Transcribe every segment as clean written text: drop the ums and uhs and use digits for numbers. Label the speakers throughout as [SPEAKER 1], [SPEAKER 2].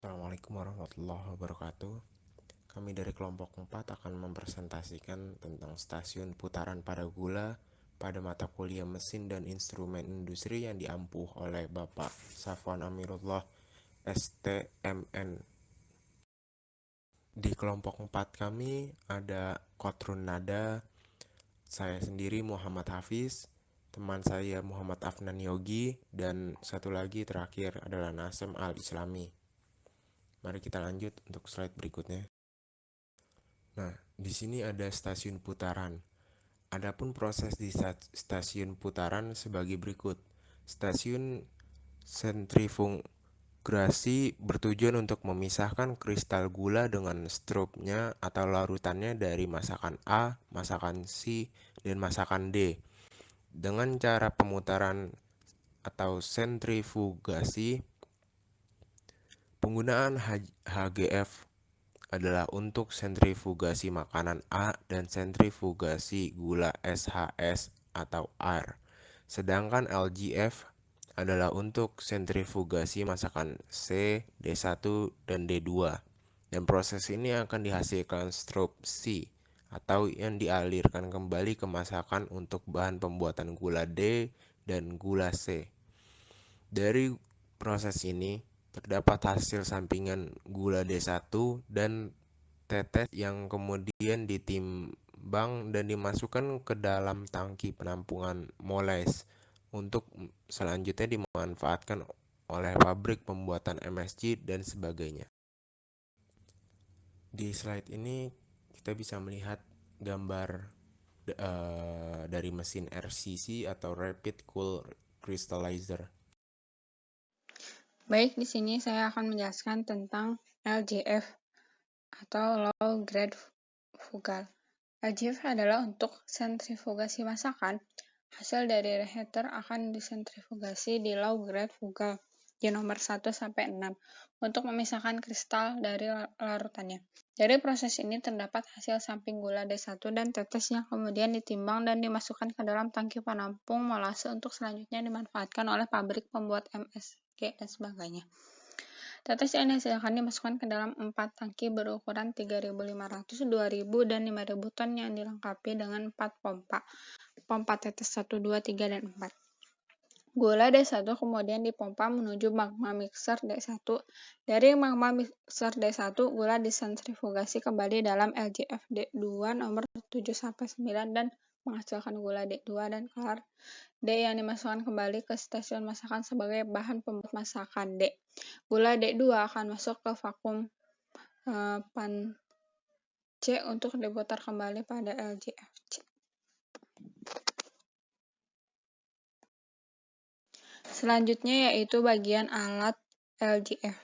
[SPEAKER 1] Assalamualaikum warahmatullahi wabarakatuh. Kami dari kelompok 4 akan mempresentasikan tentang stasiun putaran pada gula pada mata kuliah mesin dan instrumen industri yang diampuh oleh Bapak Safwan Amirullah STMN. Di kelompok 4 kami ada Kotrun Nada, saya sendiri Muhammad Hafiz, teman saya Muhammad Afnan Yogi, dan satu lagi terakhir adalah Nasem Al-Islami. Mari kita lanjut untuk slide berikutnya. Nah, di sini ada stasiun putaran. Adapun proses di stasiun putaran sebagai berikut. Stasiun sentrifugasi bertujuan untuk memisahkan kristal gula dengan strupnya atau larutannya dari masakan A, masakan C, dan masakan D. Dengan cara pemutaran atau sentrifugasi, penggunaan HGF adalah untuk sentrifugasi makanan A dan sentrifugasi gula SHS atau R. Sedangkan LGF adalah untuk sentrifugasi masakan C, D1, dan D2. Dan proses ini akan dihasilkan strup C atau yang dialirkan kembali ke masakan untuk bahan pembuatan gula D dan gula C. Dari proses ini terdapat hasil sampingan gula D1 dan tetes yang kemudian ditimbang dan dimasukkan ke dalam tangki penampungan moles untuk selanjutnya dimanfaatkan oleh pabrik pembuatan MSG dan sebagainya. Di slide ini kita bisa melihat gambar dari mesin RCC atau Rapid Cool Crystallizer.
[SPEAKER 2] Baik, di sini saya akan menjelaskan tentang LGF atau Low Grade Fugal. LGF adalah untuk sentrifugasi masakan. Hasil dari reheater akan disentrifugasi di low grade fugal di nomor 1 sampai 6 untuk memisahkan kristal dari larutannya. Dari proses ini terdapat hasil samping gula D1 dan tetes yang kemudian ditimbang dan dimasukkan ke dalam tangki penampung molase untuk selanjutnya dimanfaatkan oleh pabrik pembuat MSG dan sebagainya. Tetes yang dihasilkan dimasukkan ke dalam 4 tangki berukuran 3.500, 2.000, dan 5.000 ton yang dilengkapi dengan 4 pompa tetes 1, 2, 3, dan 4. Gula D1 kemudian dipompa menuju magma mixer D1. Dari magma mixer D1, gula disentrifugasi kembali dalam LGF D2 nomor 7-9 dan menghasilkan gula D2 dan kelar D yang dimasukkan kembali ke stasiun masakan sebagai bahan pembuat masakan D. Gula D2 akan masuk ke vakum pan C untuk diputar kembali pada LGF C. Selanjutnya yaitu bagian alat LGF.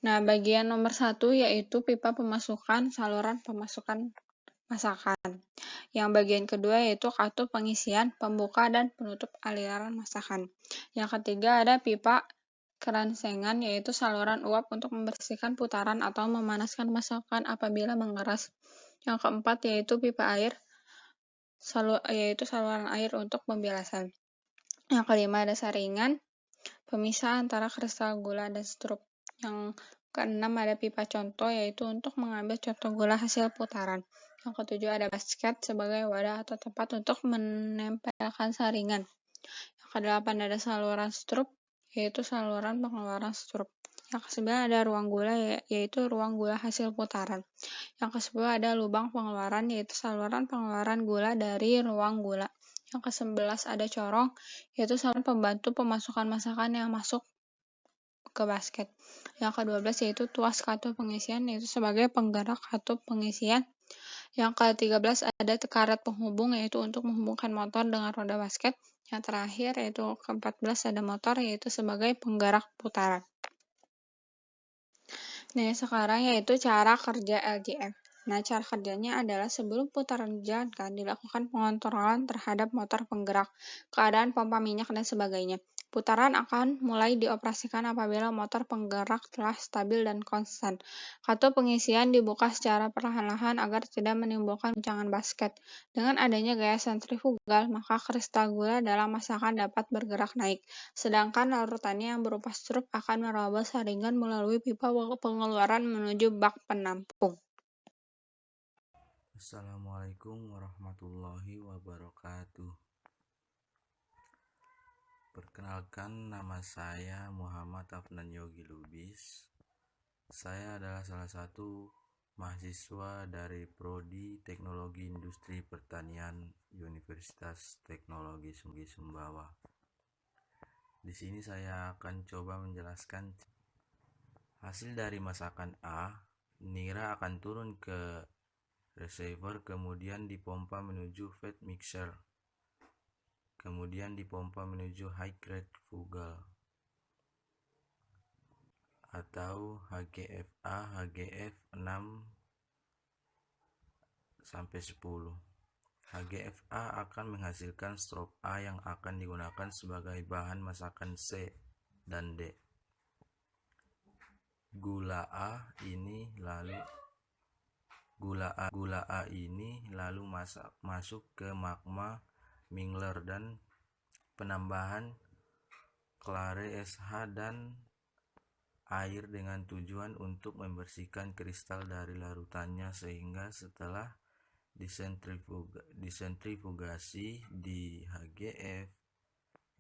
[SPEAKER 2] Nah, bagian nomor 1 yaitu pipa pemasukan saluran pemasukan masakan. Yang bagian kedua yaitu katup pengisian, pembuka, dan penutup aliran masakan. Yang ketiga ada pipa keransengan yaitu saluran uap untuk membersihkan putaran atau memanaskan masakan apabila mengeras. Yang keempat yaitu pipa air, yaitu saluran air untuk pembilasan. Yang kelima ada saringan, pemisah antara kristal gula dan strup. Yang keenam ada pipa contoh yaitu untuk mengambil contoh gula hasil putaran. Yang ketujuh ada basket sebagai wadah atau tempat untuk menempelkan saringan. Yang kedelapan ada saluran strup yaitu saluran pengeluaran strup. Yang kesembilan ada ruang gula yaitu ruang gula hasil putaran. Yang kesepuluh ada lubang pengeluaran yaitu saluran pengeluaran gula dari ruang gula. Yang ke-11 ada corong yaitu saluran pembantu pemasukan masakan yang masuk ke basket. Yang ke-12 yaitu tuas katup pengisian yaitu sebagai penggerak katup pengisian. Yang ke-13 ada karet penghubung yaitu untuk menghubungkan motor dengan roda basket. Yang terakhir yaitu ke-14 ada motor yaitu sebagai penggerak putaran. Nah, sekarang yaitu cara kerja LGF. Nah, cara kerjanya adalah sebelum putaran dijalankan, dilakukan pengontrolan terhadap motor penggerak, keadaan pompa minyak, dan sebagainya. Putaran akan mulai dioperasikan apabila motor penggerak telah stabil dan konstan. Katup pengisian dibuka secara perlahan-lahan agar tidak menimbulkan guncangan basket. Dengan adanya gaya sentrifugal, maka kristal gula dalam masakan dapat bergerak naik, sedangkan larutannya yang berupa sirup akan meraba saringan melalui pipa pengeluaran menuju bak penampung.
[SPEAKER 3] Assalamualaikum warahmatullahi wabarakatuh. Perkenalkan, nama saya Muhammad Afnan Yogi Lubis. Saya adalah salah satu mahasiswa dari Prodi Teknologi Industri Pertanian Universitas Teknologi Sumbawa. Di sini saya akan coba menjelaskan hasil dari masakan A. Nira akan turun ke reservoir, kemudian dipompa menuju feed mixer, kemudian dipompa menuju high grade fugal atau HGFA, HGF 6 sampai 10. HGFA akan menghasilkan strop A yang akan digunakan sebagai bahan masakan C dan D. Gula A ini lalu masuk ke magma Mingler dan penambahan klare SH dan air dengan tujuan untuk membersihkan kristal dari larutannya, sehingga setelah disentrifugasi di HGF,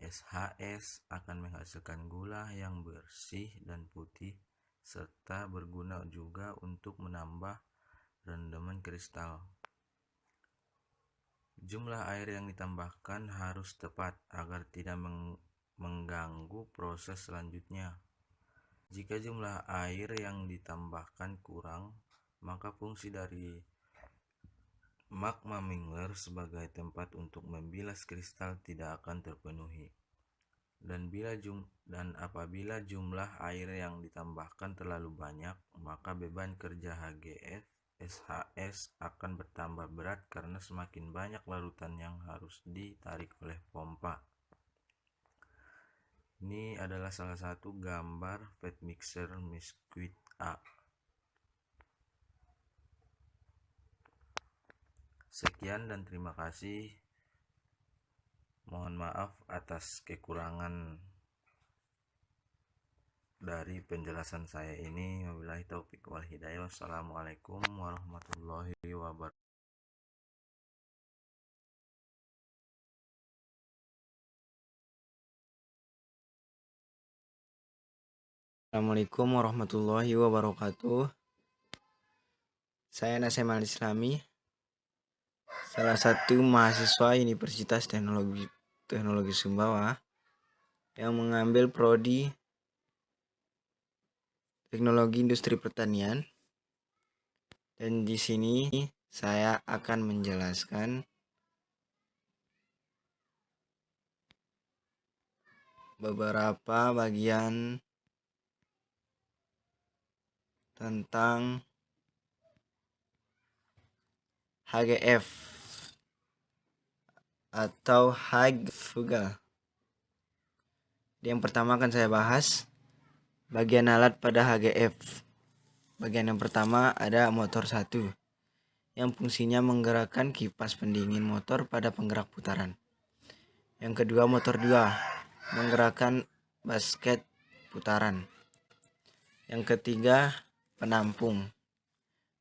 [SPEAKER 3] SHS akan menghasilkan gula yang bersih dan putih serta berguna juga untuk menambah rendaman kristal. Jumlah air yang ditambahkan harus tepat agar tidak mengganggu proses selanjutnya. Jika jumlah air yang ditambahkan kurang, maka fungsi dari magma Mingler sebagai tempat untuk membilas kristal tidak akan terpenuhi. Dan apabila jumlah air yang ditambahkan terlalu banyak, maka beban kerja HGF SHS akan bertambah berat karena semakin banyak larutan yang harus ditarik oleh pompa. Ini adalah salah satu gambar feed mixer biskuit A. Sekian dan terima kasih. Mohon maaf atas kekurangan dari penjelasan saya ini. Wabillahi taufik wal hidayah. Wassalamualaikum warahmatullahi wabarakatuh.
[SPEAKER 4] Assalamualaikum warahmatullahi wabarakatuh. Saya Nasem Al-Islami, salah satu mahasiswa Universitas Teknologi Sumbawa yang mengambil prodi Teknologi Industri Pertanian. Dan di sini saya akan menjelaskan beberapa bagian tentang HGF atau high fugal. Yang pertama akan saya bahas bagian alat pada HGF. Bagian yang pertama ada motor 1 yang fungsinya menggerakkan kipas pendingin motor pada penggerak putaran. Yang kedua motor 2 menggerakkan basket putaran. Yang ketiga penampung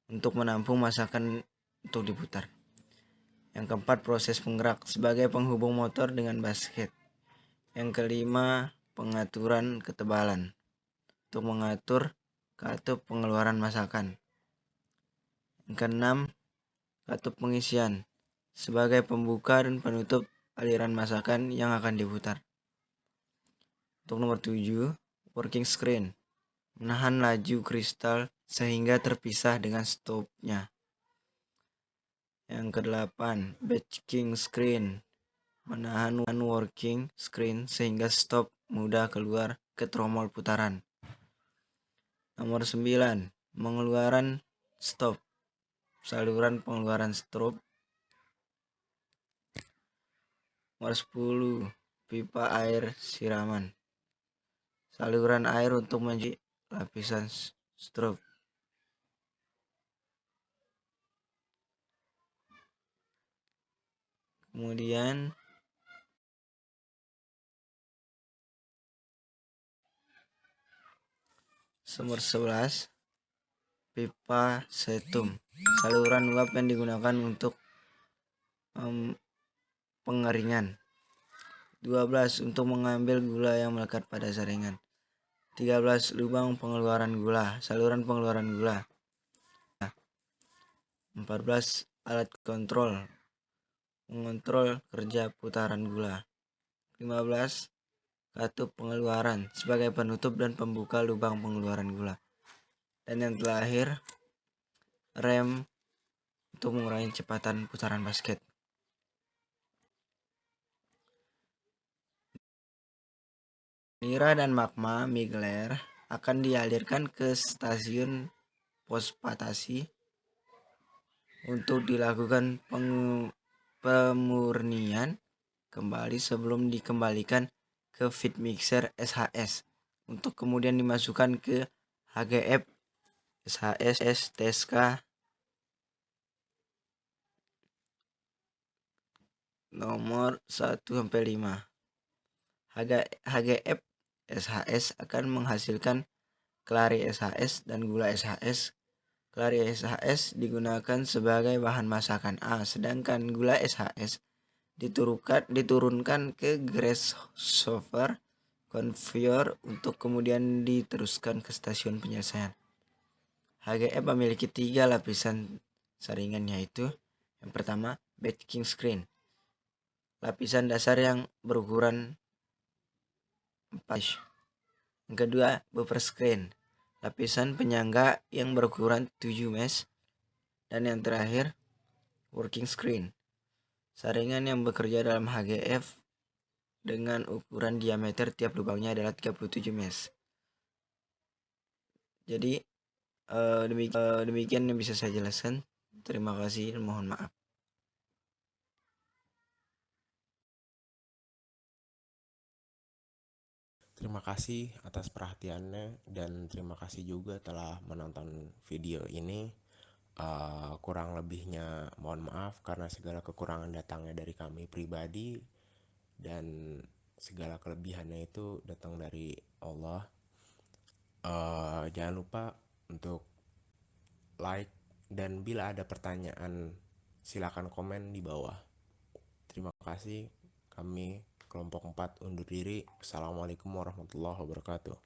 [SPEAKER 4] untuk menampung masakan untuk diputar. Yang keempat proses penggerak sebagai penghubung motor dengan basket. Yang kelima pengaturan ketebalan untuk mengatur katup pengeluaran masakan. Yang keenam katup pengisian sebagai pembuka dan penutup aliran masakan yang akan diputar. Untuk nomor 7 working screen menahan laju kristal sehingga terpisah dengan stopnya. Yang ke-8 batching screen menahan working screen sehingga stop mudah keluar ke tromol putaran. Nomor 9 pengeluaran stop saluran pengeluaran stop. Nomor 10 pipa air siraman. Saluran air untuk mencuci lapisan strop. Kemudian nomor 11, pipa setum. Saluran uap yang digunakan untuk pengeringan. 12. Untuk mengambil gula yang melekat pada saringan. 13. Lubang pengeluaran gula, saluran pengeluaran gula. 14. Alat kontrol, mengontrol kerja putaran gula. 15. Katup pengeluaran sebagai penutup dan pembuka lubang pengeluaran gula. Dan yang terakhir, rem untuk mengurangi kecepatan putaran basket. Nira dan magma Migler akan dialirkan ke stasiun fosfatasi untuk dilakukan pemurnian kembali sebelum dikembalikan ke feed mixer SHS untuk kemudian dimasukkan ke HGF SHS TSK nomor 1-5. HGF SHS akan menghasilkan klari SHS dan gula SHS. Klari SHS digunakan sebagai bahan masakan A, sedangkan gula SHS diturunkan ke Grasshopper Conveyor untuk kemudian diteruskan ke stasiun penyelesaian. HGF memiliki 3 lapisan saringan, yaitu yang pertama batching screen, lapisan dasar yang berukuran 4. Yang kedua buffer screen, lapisan penyangga yang berukuran 7 mesh. Dan yang terakhir working screen, saringan yang bekerja dalam HGF dengan ukuran diameter tiap lubangnya adalah 37 mesh. Jadi demikian yang bisa saya jelaskan. Terima kasih dan mohon maaf.
[SPEAKER 1] Terima kasih atas perhatiannya dan terima kasih juga telah menonton video ini. Kurang lebihnya mohon maaf karena segala kekurangan datangnya dari kami pribadi dan segala kelebihannya itu datang dari Allah. Jangan lupa untuk like dan bila ada pertanyaan silakan komen di bawah. Terima kasih. Kami kelompok 4 undur diri. Assalamualaikum warahmatullahi wabarakatuh.